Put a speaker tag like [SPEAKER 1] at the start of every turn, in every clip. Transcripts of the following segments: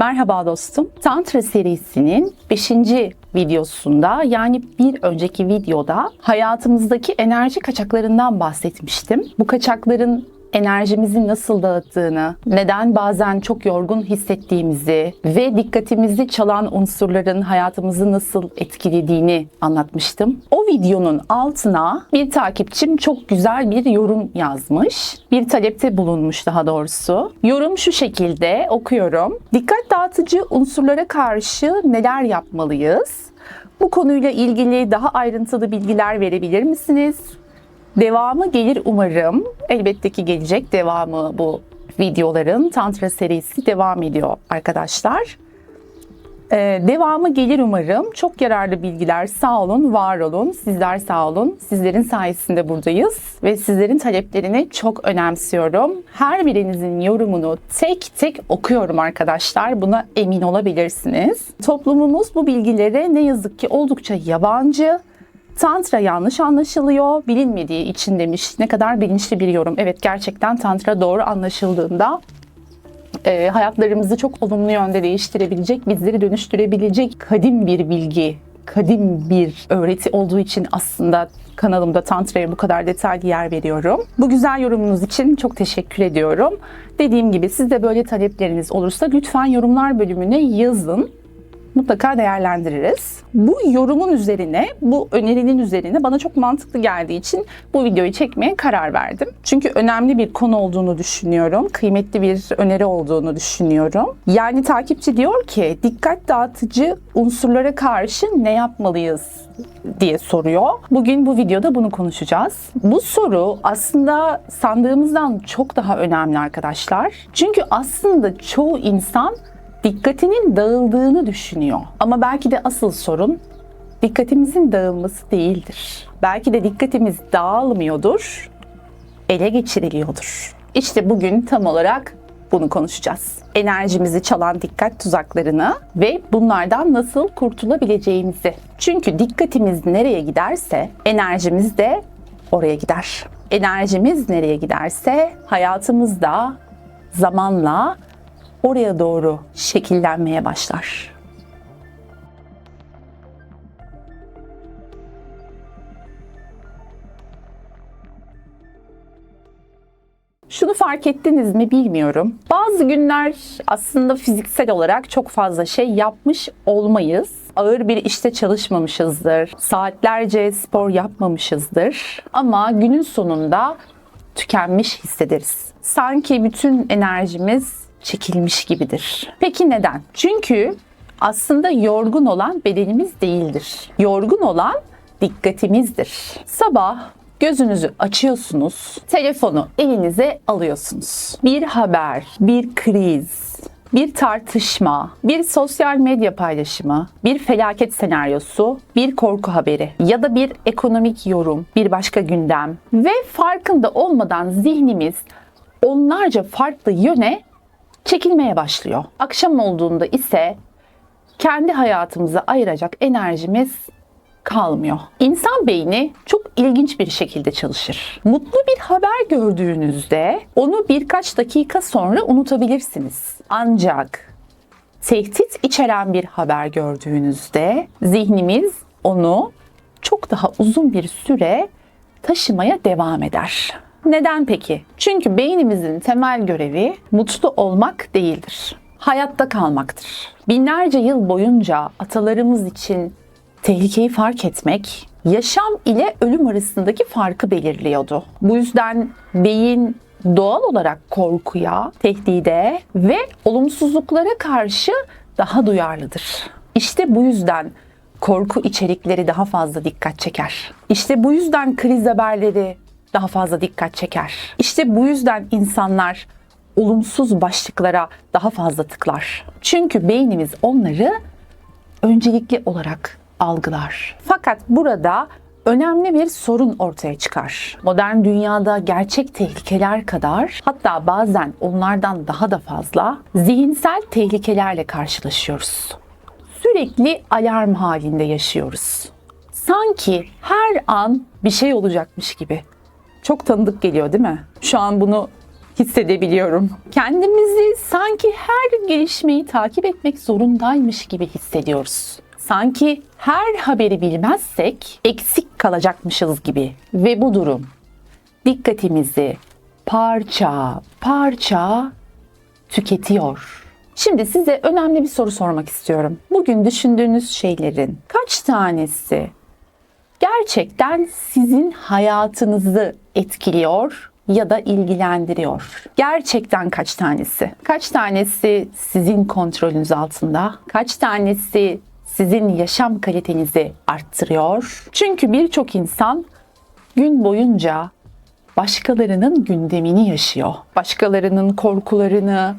[SPEAKER 1] Merhaba dostum. Tantra serisinin 5. videosunda, yani bir önceki videoda hayatımızdaki enerji kaçaklarından bahsetmiştim. Bu kaçakların enerjimizi nasıl dağıttığını, neden bazen çok yorgun hissettiğimizi ve dikkatimizi çalan unsurların hayatımızı nasıl etkilediğini anlatmıştım. O videonun altına bir takipçim çok güzel bir yorum yazmış. Bir talepte bulunmuş daha doğrusu. Yorum şu şekilde, okuyorum. Dikkat dağıtıcı unsurlara karşı neler yapmalıyız? Bu konuyla ilgili daha ayrıntılı bilgiler verebilir misiniz? Devamı gelir umarım. Elbette ki gelecek devamı bu videoların. Tantra serisi devam ediyor arkadaşlar. Devamı gelir umarım. Çok yararlı bilgiler. Sağ olun, var olun. Sizler sağ olun. Sizlerin sayesinde buradayız. Ve sizlerin taleplerini çok önemsiyorum. Her birinizin yorumunu tek tek okuyorum arkadaşlar. Buna emin olabilirsiniz. Toplumumuz bu bilgilere ne yazık ki oldukça yabancı. Tantra yanlış anlaşılıyor, bilinmediği için demiş. Ne kadar bilinçli bir yorum. Evet, gerçekten Tantra doğru anlaşıldığında hayatlarımızı çok olumlu yönde değiştirebilecek, bizleri dönüştürebilecek kadim bir bilgi, kadim bir öğreti olduğu için aslında kanalımda Tantra'ya bu kadar detaylı yer veriyorum. Bu güzel yorumunuz için çok teşekkür ediyorum. Dediğim gibi siz de böyle talepleriniz olursa lütfen yorumlar bölümüne yazın. Mutlaka değerlendiririz. Bu yorumun üzerine, bu önerinin üzerine bana çok mantıklı geldiği için bu videoyu çekmeye karar verdim. Çünkü önemli bir konu olduğunu düşünüyorum. Kıymetli bir öneri olduğunu düşünüyorum. Yani takipçi diyor ki, dikkat dağıtıcı unsurlara karşı ne yapmalıyız diye soruyor. Bugün bu videoda bunu konuşacağız. Bu soru aslında sandığımızdan çok daha önemli arkadaşlar. Çünkü aslında çoğu insan dikkatinin dağıldığını düşünüyor. Ama belki de asıl sorun dikkatimizin dağılması değildir. Belki de dikkatimiz dağılmıyordur, ele geçiriliyordur. İşte bugün tam olarak bunu konuşacağız. Enerjimizi çalan dikkat tuzaklarını ve bunlardan nasıl kurtulabileceğimizi. Çünkü dikkatimiz nereye giderse enerjimiz de oraya gider. Enerjimiz nereye giderse hayatımız da zamanla oraya doğru şekillenmeye başlar. Şunu fark ettiniz mi bilmiyorum. Bazı günler aslında fiziksel olarak çok fazla şey yapmış olmayız. Ağır bir işte çalışmamışızdır. Saatlerce spor yapmamışızdır. Ama günün sonunda tükenmiş hissederiz. Sanki bütün enerjimiz çekilmiş gibidir. Peki neden? Çünkü aslında yorgun olan bedenimiz değildir. Yorgun olan dikkatimizdir. Sabah gözünüzü açıyorsunuz, telefonu elinize alıyorsunuz. Bir haber, bir kriz, bir tartışma, bir sosyal medya paylaşımı, bir felaket senaryosu, bir korku haberi ya da bir ekonomik yorum, bir başka gündem ve farkında olmadan zihnimiz onlarca farklı yöne çekilmeye başlıyor. Akşam olduğunda ise kendi hayatımıza ayıracak enerjimiz kalmıyor. İnsan beyni çok ilginç bir şekilde çalışır. Mutlu bir haber gördüğünüzde onu birkaç dakika sonra unutabilirsiniz. Ancak tehdit içeren bir haber gördüğünüzde zihnimiz onu çok daha uzun bir süre taşımaya devam eder. Neden peki? Çünkü beynimizin temel görevi mutlu olmak değildir. Hayatta kalmaktır. Binlerce yıl boyunca atalarımız için tehlikeyi fark etmek, yaşam ile ölüm arasındaki farkı belirliyordu. Bu yüzden beyin doğal olarak korkuya, tehdide ve olumsuzluklara karşı daha duyarlıdır. İşte bu yüzden korku içerikleri daha fazla dikkat çeker. İşte bu yüzden kriz haberleri daha fazla dikkat çeker. İşte bu yüzden insanlar olumsuz başlıklara daha fazla tıklar. Çünkü beynimiz onları öncelikli olarak algılar. Fakat burada önemli bir sorun ortaya çıkar. Modern dünyada gerçek tehlikeler kadar, hatta bazen onlardan daha da fazla zihinsel tehlikelerle karşılaşıyoruz. Sürekli alarm halinde yaşıyoruz. Sanki her an bir şey olacakmış gibi. Çok tanıdık geliyor değil mi? Şu an bunu hissedebiliyorum. Kendimizi sanki her gelişmeyi takip etmek zorundaymış gibi hissediyoruz. Sanki her haberi bilmezsek eksik kalacakmışız gibi. Ve bu durum dikkatimizi parça parça tüketiyor. Şimdi size önemli bir soru sormak istiyorum. Bugün düşündüğünüz şeylerin kaç tanesi gerçekten sizin hayatınızı etkiliyor ya da ilgilendiriyor? Gerçekten kaç tanesi? Kaç tanesi sizin kontrolünüz altında? Kaç tanesi sizin yaşam kalitenizi arttırıyor? Çünkü birçok insan gün boyunca başkalarının gündemini yaşıyor. Başkalarının korkularını,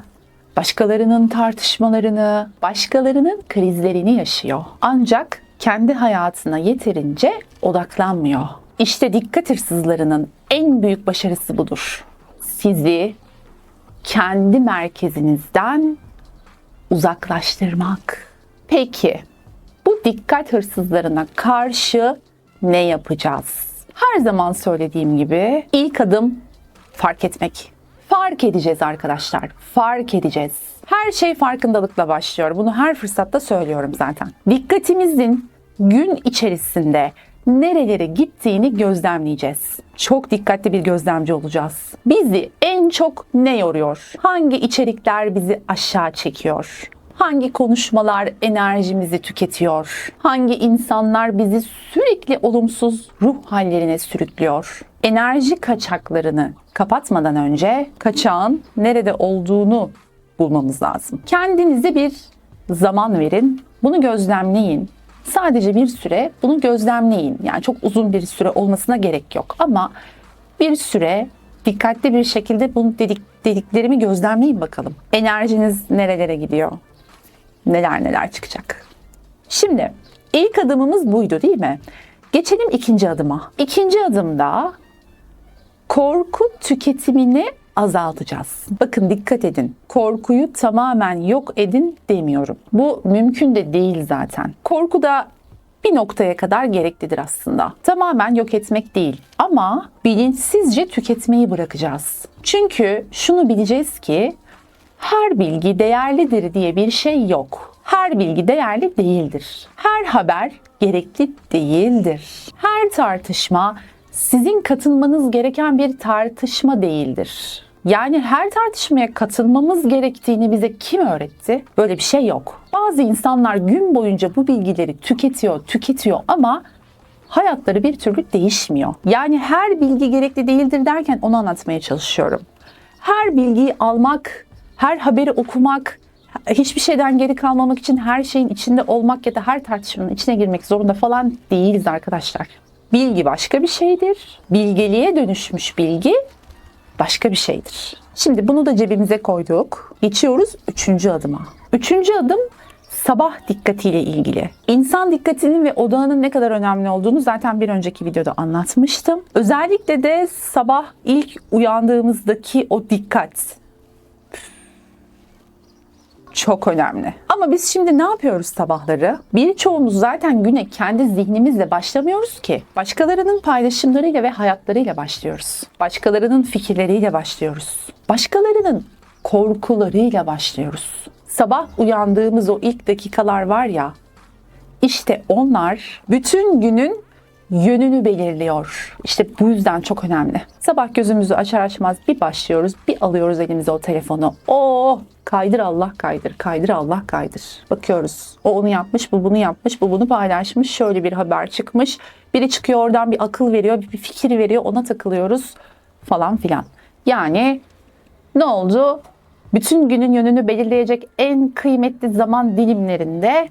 [SPEAKER 1] başkalarının tartışmalarını, başkalarının krizlerini yaşıyor. Ancak kendi hayatına yeterince odaklanmıyor. İşte dikkat hırsızlarının en büyük başarısı budur. Sizi kendi merkezinizden uzaklaştırmak. Peki, bu dikkat hırsızlarına karşı ne yapacağız? Her zaman söylediğim gibi ilk adım fark etmek. Fark edeceğiz arkadaşlar. Fark edeceğiz. Her şey farkındalıkla başlıyor. Bunu her fırsatta söylüyorum zaten. Dikkatimizin gün içerisinde nerelere gittiğini gözlemleyeceğiz. Çok dikkatli bir gözlemci olacağız. Bizi en çok ne yoruyor? Hangi içerikler bizi aşağı çekiyor? Hangi konuşmalar enerjimizi tüketiyor? Hangi insanlar bizi sürekli olumsuz ruh hallerine sürüklüyor? Enerji kaçaklarını kapatmadan önce kaçağın nerede olduğunu bulmamız lazım. Kendinize bir zaman verin, bunu gözlemleyin. Sadece bir süre bunu gözlemleyin. Yani çok uzun bir süre olmasına gerek yok. Ama bir süre dikkatli bir şekilde bunu dediklerimi gözlemleyin bakalım. Enerjiniz nerelere gidiyor? Neler çıkacak. Şimdi ilk adımımız buydu değil mi? Geçelim ikinci adıma. İkinci adımda korku tüketimini azaltacağız. Bakın dikkat edin. Korkuyu tamamen yok edin demiyorum. Bu mümkün de değil zaten. Korku da bir noktaya kadar gereklidir aslında. Tamamen yok etmek değil ama bilinçsizce tüketmeyi bırakacağız. Çünkü şunu bileceğiz ki her bilgi değerlidir diye bir şey yok. Her bilgi değerli değildir. Her haber gerekli değildir. Her tartışma sizin katılmanız gereken bir tartışma değildir. Yani her tartışmaya katılmamız gerektiğini bize kim öğretti? Böyle bir şey yok. Bazı insanlar gün boyunca bu bilgileri tüketiyor ama hayatları bir türlü değişmiyor. Yani her bilgi gerekli değildir derken onu anlatmaya çalışıyorum. Her bilgiyi almak, her haberi okumak, hiçbir şeyden geri kalmamak için her şeyin içinde olmak ya da her tartışmanın içine girmek zorunda falan değiliz arkadaşlar. Bilgi başka bir şeydir. Bilgeliğe dönüşmüş bilgi başka bir şeydir. Şimdi bunu da cebimize koyduk. Geçiyoruz üçüncü adıma. Üçüncü adım sabah dikkatiyle ilgili. İnsan dikkatinin ve odağının ne kadar önemli olduğunu zaten bir önceki videoda anlatmıştım. Özellikle de sabah ilk uyandığımızdaki o dikkat çok önemli. Ama biz şimdi ne yapıyoruz sabahları? Birçoğumuz zaten güne kendi zihnimizle başlamıyoruz ki. Başkalarının paylaşımlarıyla ve hayatlarıyla başlıyoruz. Başkalarının fikirleriyle başlıyoruz. Başkalarının korkularıyla başlıyoruz. Sabah uyandığımız o ilk dakikalar var ya, işte onlar bütün günün yönünü belirliyor. İşte bu yüzden çok önemli. Sabah gözümüzü açar açmaz bir başlıyoruz, bir alıyoruz elimize o telefonu. Oh! Kaydır Allah kaydır, kaydır Allah kaydır. Bakıyoruz. O onu yapmış, bu bunu yapmış, bu bunu paylaşmış. Şöyle bir haber çıkmış. Biri çıkıyor oradan bir akıl veriyor, bir fikir veriyor. Ona takılıyoruz falan filan. Yani ne oldu? Bütün günün yönünü belirleyecek en kıymetli zaman dilimlerinde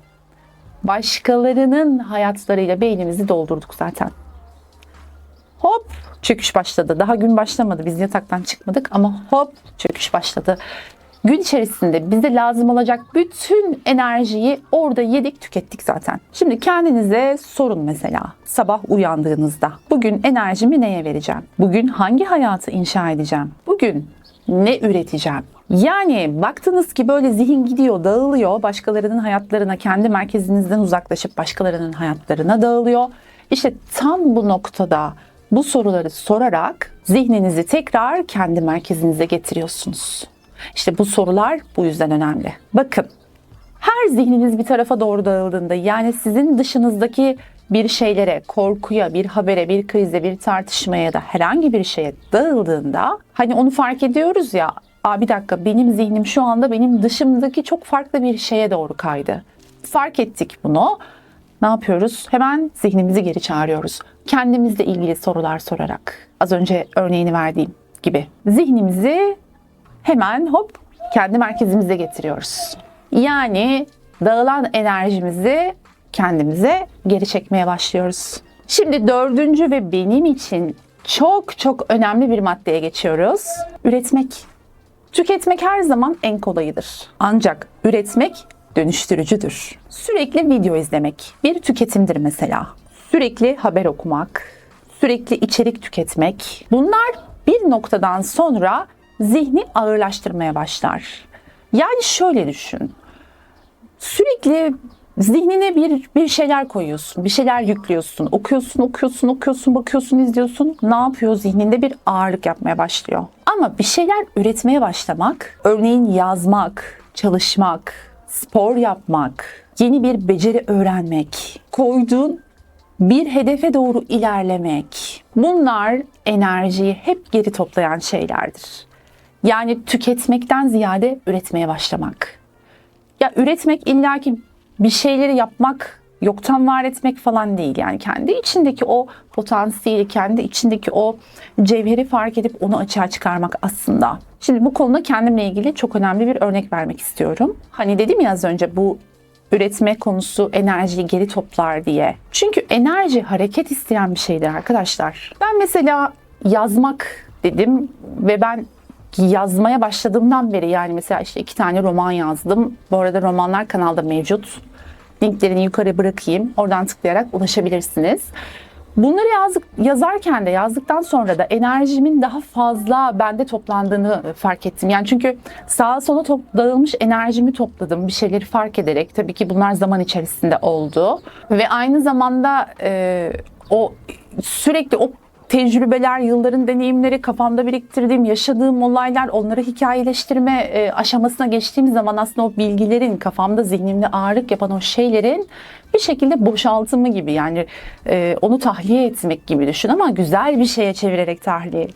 [SPEAKER 1] başkalarının hayatlarıyla beynimizi doldurduk zaten. Hop çöküş başladı. Daha gün başlamadı. Biz yataktan çıkmadık ama hop çöküş başladı. Gün içerisinde bize lazım olacak bütün enerjiyi orada yedik, tükettik zaten. Şimdi kendinize sorun mesela. Sabah uyandığınızda bugün enerjimi neye vereceğim? Bugün hangi hayatı inşa edeceğim? Bugün ne üreteceğim? Yani baktınız ki böyle zihin gidiyor, dağılıyor. Başkalarının hayatlarına, kendi merkezinizden uzaklaşıp başkalarının hayatlarına dağılıyor. İşte tam bu noktada Bu soruları sorarak zihninizi tekrar kendi merkezinize getiriyorsunuz. İşte bu sorular bu yüzden önemli. Bakın, her zihniniz bir tarafa doğru dağıldığında, yani sizin dışınızdaki bir şeylere, korkuya, bir habere, bir krize, bir tartışmaya ya da herhangi bir şeye dağıldığında, hani onu fark ediyoruz ya, bir dakika, benim zihnim şu anda benim dışımdaki çok farklı bir şeye doğru kaydı. Fark ettik bunu. Ne yapıyoruz? Hemen zihnimizi geri çağırıyoruz. Kendimizle ilgili sorular sorarak. Az önce örneğini verdiğim gibi. Zihnimizi hemen kendi merkezimize getiriyoruz. Yani dağılan enerjimizi kendimize geri çekmeye başlıyoruz. Şimdi 4. ve benim için çok çok önemli bir maddeye geçiyoruz. Üretmek. Tüketmek her zaman en kolayıdır. Ancak üretmek dönüştürücüdür. Sürekli video izlemek bir tüketimdir mesela. Sürekli haber okumak, sürekli içerik tüketmek. Bunlar bir noktadan sonra zihni ağırlaştırmaya başlar. Yani şöyle düşün. Sürekli zihnine bir şeyler koyuyorsun, bir şeyler yüklüyorsun, okuyorsun, bakıyorsun, izliyorsun. Ne yapıyor? Zihninde bir ağırlık yapmaya başlıyor. Ama bir şeyler üretmeye başlamak, örneğin yazmak, çalışmak, spor yapmak, yeni bir beceri öğrenmek, koyduğun bir hedefe doğru ilerlemek, bunlar enerjiyi hep geri toplayan şeylerdir. Yani tüketmekten ziyade üretmeye başlamak. Ya üretmek illaki bir şeyleri yapmak, yoktan var etmek falan değil. Yani kendi içindeki o potansiyeli, kendi içindeki o cevheri fark edip onu açığa çıkarmak aslında. Şimdi bu konuda kendimle ilgili çok önemli bir örnek vermek istiyorum. Hani dedim ya az önce, bu üretme konusu enerjiyi geri toplar diye. Çünkü enerji hareket isteyen bir şeydir arkadaşlar. Ben mesela yazmak dedim ve ben yazmaya başladığımdan beri, yani mesela işte 2 tane roman yazdım. Bu arada romanlar kanalda mevcut. Linklerini yukarı bırakayım. Oradan tıklayarak ulaşabilirsiniz. Bunları yazarken de, yazdıktan sonra da enerjimin daha fazla bende toplandığını fark ettim. Yani çünkü sağa sola dağılmış enerjimi topladım bir şeyleri fark ederek. Tabii ki bunlar zaman içerisinde oldu. Ve aynı zamanda sürekli o tecrübeler, yılların deneyimleri, kafamda biriktirdiğim, yaşadığım olaylar, onları hikayeleştirme aşamasına geçtiğim zaman aslında o bilgilerin, kafamda, zihnimde ağırlık yapan o şeylerin bir şekilde boşaltımı gibi, yani onu tahliye etmek gibi düşün, ama güzel bir şeye çevirerek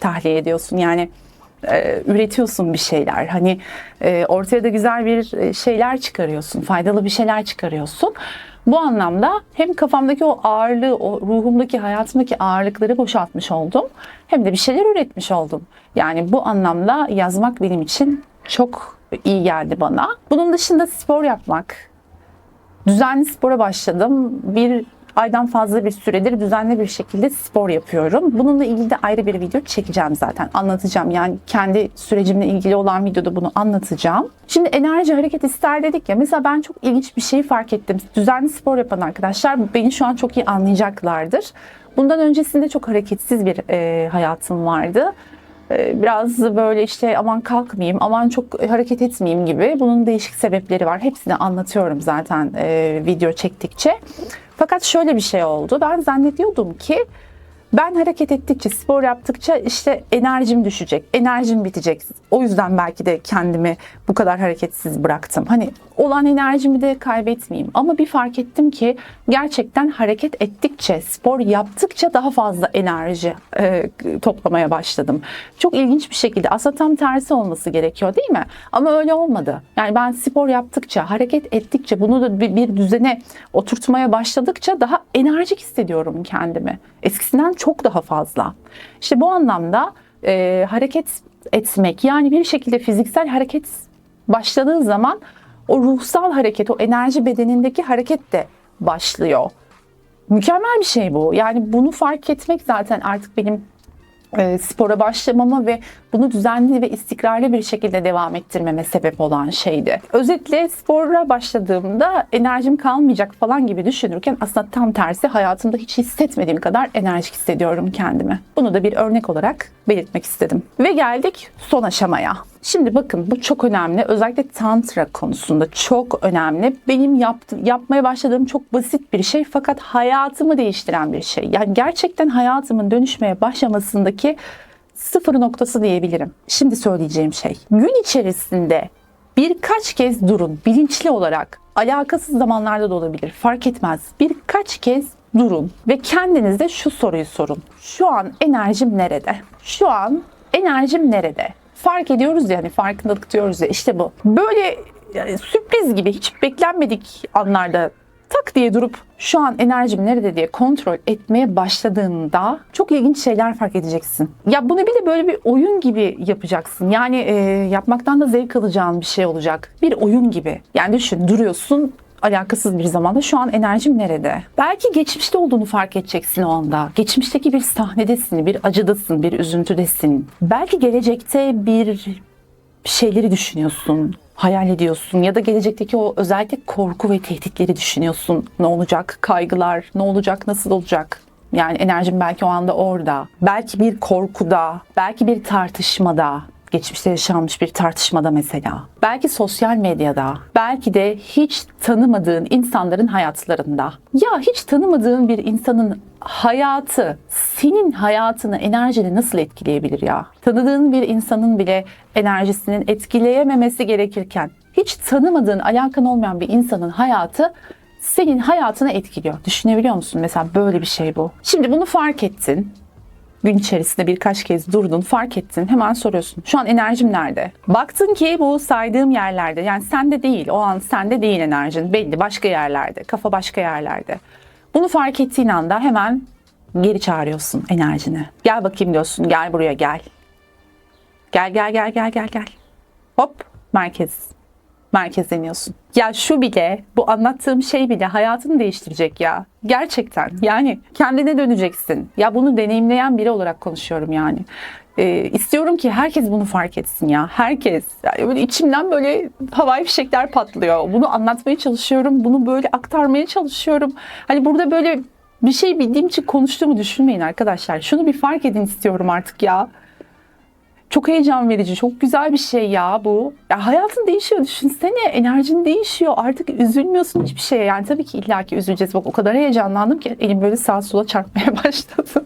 [SPEAKER 1] tahliye ediyorsun. Yani üretiyorsun bir şeyler. Hani ortaya da güzel bir şeyler çıkarıyorsun, faydalı bir şeyler çıkarıyorsun. Bu anlamda hem kafamdaki o ağırlığı, o ruhumdaki, hayatımdaki ağırlıkları boşaltmış oldum. Hem de bir şeyler üretmiş oldum. Yani bu anlamda yazmak benim için çok iyi geldi bana. Bunun dışında spor yapmak. Düzenli spora başladım. 1 aydan fazla bir süredir düzenli bir şekilde spor yapıyorum. Bununla ilgili de ayrı bir video çekeceğim zaten. Anlatacağım. Yani kendi sürecimle ilgili olan videoda bunu anlatacağım. Şimdi enerji hareket ister dedik ya. Mesela ben çok ilginç bir şey fark ettim. Düzenli spor yapan arkadaşlar beni şu an çok iyi anlayacaklardır. Bundan öncesinde çok hareketsiz bir hayatım vardı. Biraz böyle işte aman kalkmayayım, aman çok hareket etmeyeyim gibi. Bunun değişik sebepleri var. Hepsini anlatıyorum zaten video çektikçe. Fakat şöyle bir şey oldu. Ben zannediyordum ki ben hareket ettikçe, spor yaptıkça işte enerjim düşecek, enerjim bitecek. O yüzden belki de kendimi bu kadar hareketsiz bıraktım. Hani olan enerjimi de kaybetmeyeyim. Ama bir fark ettim ki gerçekten hareket ettikçe, spor yaptıkça daha fazla enerji toplamaya başladım. Çok ilginç bir şekilde. Aslında tam tersi olması gerekiyor değil mi? Ama öyle olmadı. Yani ben spor yaptıkça, hareket ettikçe, bunu da bir düzene oturtmaya başladıkça daha enerjik hissediyorum kendimi. Eskisinden çok daha fazla. İşte bu anlamda hareket etmek, yani bir şekilde fiziksel hareket başladığı zaman o ruhsal hareket, o enerji bedenindeki hareket de başlıyor. Mükemmel bir şey bu. Yani bunu fark etmek zaten artık benim spora başlamama ve bunu düzenli ve istikrarlı bir şekilde devam ettirmeme sebep olan şeydi. Özetle spora başladığımda enerjim kalmayacak falan gibi düşünürken aslında tam tersi, hayatımda hiç hissetmediğim kadar enerjik hissediyorum kendimi. Bunu da bir örnek olarak belirtmek istedim. Ve geldik son aşamaya. Şimdi bakın, bu çok önemli. Özellikle tantra konusunda çok önemli. Benim yapmaya başladığım çok basit bir şey fakat hayatımı değiştiren bir şey. Yani gerçekten hayatımın dönüşmeye başlamasındaki sıfır noktası diyebilirim. Şimdi söyleyeceğim şey. Gün içerisinde birkaç kez durun, bilinçli olarak. Alakasız zamanlarda da olabilir, fark etmez. Birkaç kez durun ve kendinize şu soruyu sorun. Şu an enerjim nerede? Şu an enerjim nerede? Fark ediyoruz yani, farkındalık diyoruz ya, işte bu. Böyle yani sürpriz gibi, hiç beklenmedik anlarda tak diye durup şu an enerjim nerede diye kontrol etmeye başladığında çok ilginç şeyler fark edeceksin. Ya bunu bir de böyle bir oyun gibi yapacaksın. Yani yapmaktan da zevk alacağın bir şey olacak. Bir oyun gibi. Yani düşün, duruyorsun alakasız bir zamanda, şu an enerjim nerede? Belki geçmişte olduğunu fark edeceksin o anda. Geçmişteki bir sahnedesin, bir acıdasın, bir üzüntüdesin. Belki gelecekte bir şeyleri düşünüyorsun, hayal ediyorsun ya da gelecekteki o özellikle korku ve tehditleri düşünüyorsun. Ne olacak? Kaygılar, ne olacak? Nasıl olacak? Yani enerjim belki o anda orada. Belki bir korkuda, belki bir tartışmada, geçmişte yaşanmış bir tartışmada mesela. Belki sosyal medyada, belki de hiç tanımadığın insanların hayatlarında. Ya hiç tanımadığın bir insanın hayatı senin hayatını, enerjini nasıl etkileyebilir ya? Tanıdığın bir insanın bile enerjisinin etkileyememesi gerekirken hiç tanımadığın, alakan olmayan bir insanın hayatı senin hayatını etkiliyor. Düşünebiliyor musun? Mesela böyle bir şey bu. Şimdi bunu fark ettin. Gün içerisinde birkaç kez durdun, fark ettin, hemen soruyorsun. Şu an enerjim nerede? Baktın ki bu saydığım yerlerde, yani sende değil, o an sende değil enerjin, belli, başka yerlerde, kafa başka yerlerde. Bunu fark ettiğin anda hemen geri çağırıyorsun enerjini. Gel bakayım diyorsun, gel buraya gel. Gel. Hop, merkezleniyorsun. Ya şu bile, bu anlattığım şey bile hayatını değiştirecek ya. Gerçekten. Yani kendine döneceksin. Ya bunu deneyimleyen biri olarak konuşuyorum yani. İstiyorum ki herkes bunu fark etsin ya. Herkes. Yani böyle içimden böyle havai fişekler patlıyor. Bunu anlatmaya çalışıyorum. Bunu böyle aktarmaya çalışıyorum. Hani burada böyle bir şey bildiğim için konuştuğumu düşünmeyin arkadaşlar. Şunu bir fark edin istiyorum artık ya. Çok heyecan verici, çok güzel bir şey ya bu. Ya hayatın değişiyor, düşünsene, enerjin değişiyor. Artık üzülmüyorsun hiçbir şeye. Yani tabii ki illaki üzüleceğiz. Bak o kadar heyecanlandım ki elim böyle sağa sola çarpmaya başladı.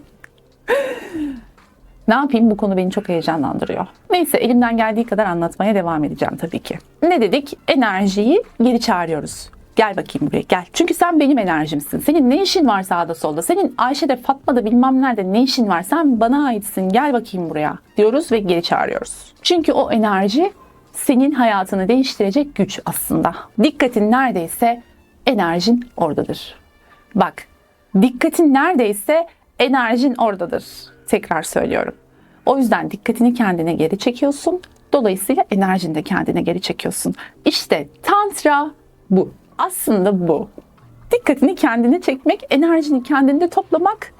[SPEAKER 1] Ne yapayım, bu konu beni çok heyecanlandırıyor. Neyse, elimden geldiği kadar anlatmaya devam edeceğim tabii ki. Ne dedik? Enerjiyi geri çağırıyoruz. Gel bakayım buraya, gel. Çünkü sen benim enerjimsin. Senin ne işin var sağda solda? Senin Ayşe'de, Fatma'da, bilmem nerede ne işin var? Sen bana aitsin. Gel bakayım buraya diyoruz ve geri çağırıyoruz. Çünkü o enerji senin hayatını değiştirecek güç aslında. Dikkatin neredeyse enerjin oradadır. Bak, dikkatin neredeyse enerjin oradadır. Tekrar söylüyorum. O yüzden dikkatini kendine geri çekiyorsun. Dolayısıyla enerjini de kendine geri çekiyorsun. İşte tantra bu. Aslında bu. Dikkatini kendine çekmek, enerjini kendinde toplamak.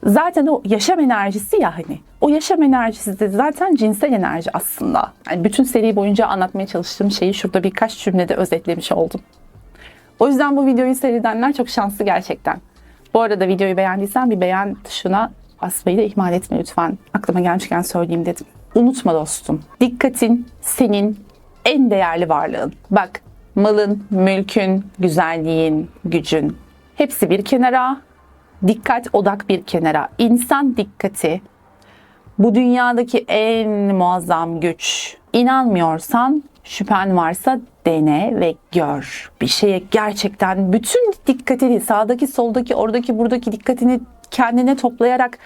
[SPEAKER 1] Zaten o yaşam enerjisi ya hani. O yaşam enerjisi de zaten cinsel enerji aslında. Yani bütün seri boyunca anlatmaya çalıştığım şeyi şurada birkaç cümlede özetlemiş oldum. O yüzden bu videoyu seyredenler çok şanslı gerçekten. Bu arada videoyu beğendiysen bir beğen tuşuna basmayı da ihmal etme lütfen. Aklıma gelmişken söyleyeyim dedim. Unutma dostum. Dikkatin senin en değerli varlığın. Bak, malın, mülkün, güzelliğin, gücün hepsi bir kenara. Dikkat, odak bir kenara. İnsan dikkati bu dünyadaki en muazzam güç. İnanmıyorsan, şüphen varsa dene ve gör. Bir şeye gerçekten bütün dikkatini, sağdaki, soldaki, oradaki, buradaki dikkatini kendine toplayarak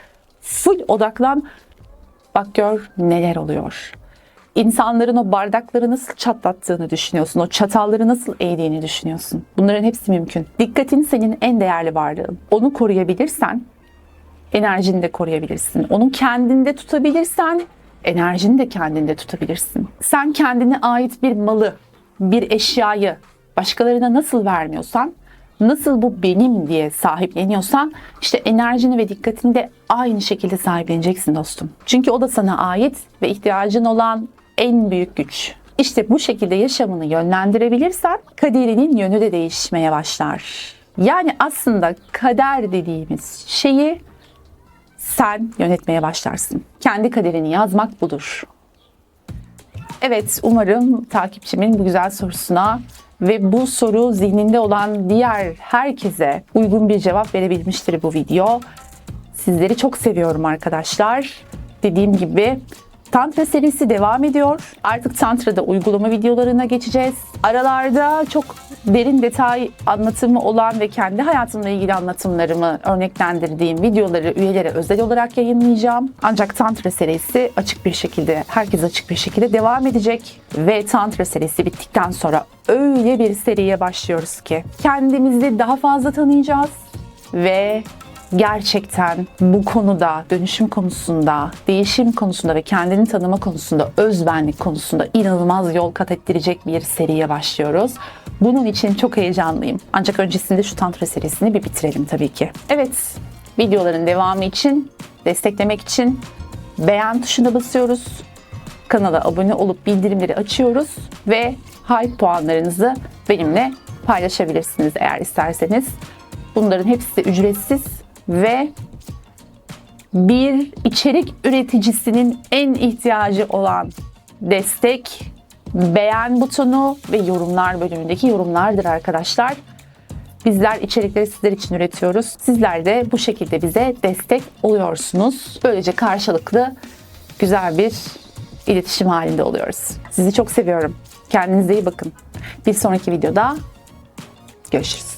[SPEAKER 1] full odaklan. Bak, gör neler oluyor. İnsanların o bardakları nasıl çatlattığını düşünüyorsun. O çatalları nasıl eğdiğini düşünüyorsun. Bunların hepsi mümkün. Dikkatin senin en değerli varlığın. Onu koruyabilirsen enerjini de koruyabilirsin. Onu kendinde tutabilirsen enerjini de kendinde tutabilirsin. Sen kendine ait bir malı, bir eşyayı başkalarına nasıl vermiyorsan, nasıl bu benim diye sahipleniyorsan, işte enerjini ve dikkatini de aynı şekilde sahipleneceksin dostum. Çünkü o da sana ait ve ihtiyacın olan en büyük güç. İşte bu şekilde yaşamını yönlendirebilirsen kaderinin yönü de değişmeye başlar. Yani aslında kader dediğimiz şeyi sen yönetmeye başlarsın. Kendi kaderini yazmak budur. Evet, umarım takipçimin bu güzel sorusuna ve bu soru zihninde olan diğer herkese uygun bir cevap verebilmiştir bu video. Sizleri çok seviyorum arkadaşlar. Dediğim gibi Tantra serisi devam ediyor. Artık Tantra'da uygulama videolarına geçeceğiz. Aralarda çok derin detay anlatımı olan ve kendi hayatımla ilgili anlatımlarımı örneklendirdiğim videoları üyelere özel olarak yayınlayacağım. Ancak Tantra serisi açık bir şekilde, herkes açık bir şekilde devam edecek. Ve Tantra serisi bittikten sonra öyle bir seriye başlıyoruz ki kendimizi daha fazla tanıyacağız ve gerçekten bu konuda, dönüşüm konusunda, değişim konusunda ve kendini tanıma konusunda, özbenlik konusunda inanılmaz yol kat ettirecek bir seriye başlıyoruz. Bunun için çok heyecanlıyım. Ancak öncesinde şu Tantra serisini bir bitirelim tabii ki. Evet, videoların devamı için, desteklemek için beğen tuşuna basıyoruz. Kanala abone olup bildirimleri açıyoruz ve hype puanlarınızı benimle paylaşabilirsiniz eğer isterseniz. Bunların hepsi de ücretsiz ve bir içerik üreticisinin en ihtiyacı olan destek, beğen butonu ve yorumlar bölümündeki yorumlardır arkadaşlar. Bizler içerikleri sizler için üretiyoruz. Sizler de bu şekilde bize destek oluyorsunuz. Böylece karşılıklı güzel bir iletişim halinde oluyoruz. Sizi çok seviyorum. Kendinize iyi bakın. Bir sonraki videoda görüşürüz.